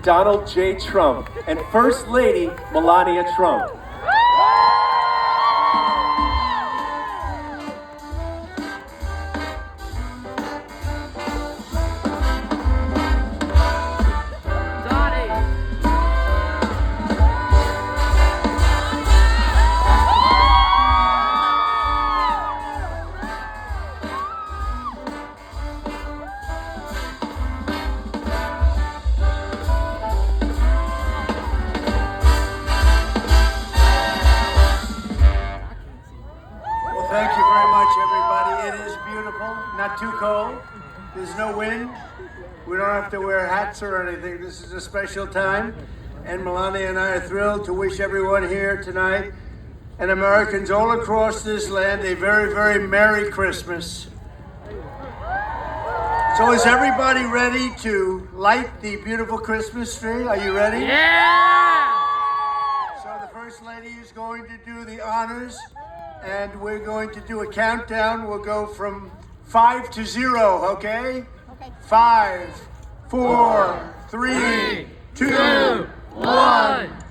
Donald J. Trump, and First Lady Melania Trump. Thank you very much, everybody. It is beautiful, not too cold. There's no wind. We don't have to wear hats or anything. This is a special time. And Melania and I are thrilled to wish everyone here tonight and Americans all across this land a very, very Merry Christmas. So is everybody ready to light the beautiful Christmas tree? Are you ready? Yeah! So the First Lady is going to do the honors. And we're going to do a countdown. We'll go from 5 to 0, okay? Okay. 5, 4, 3, 2, 1.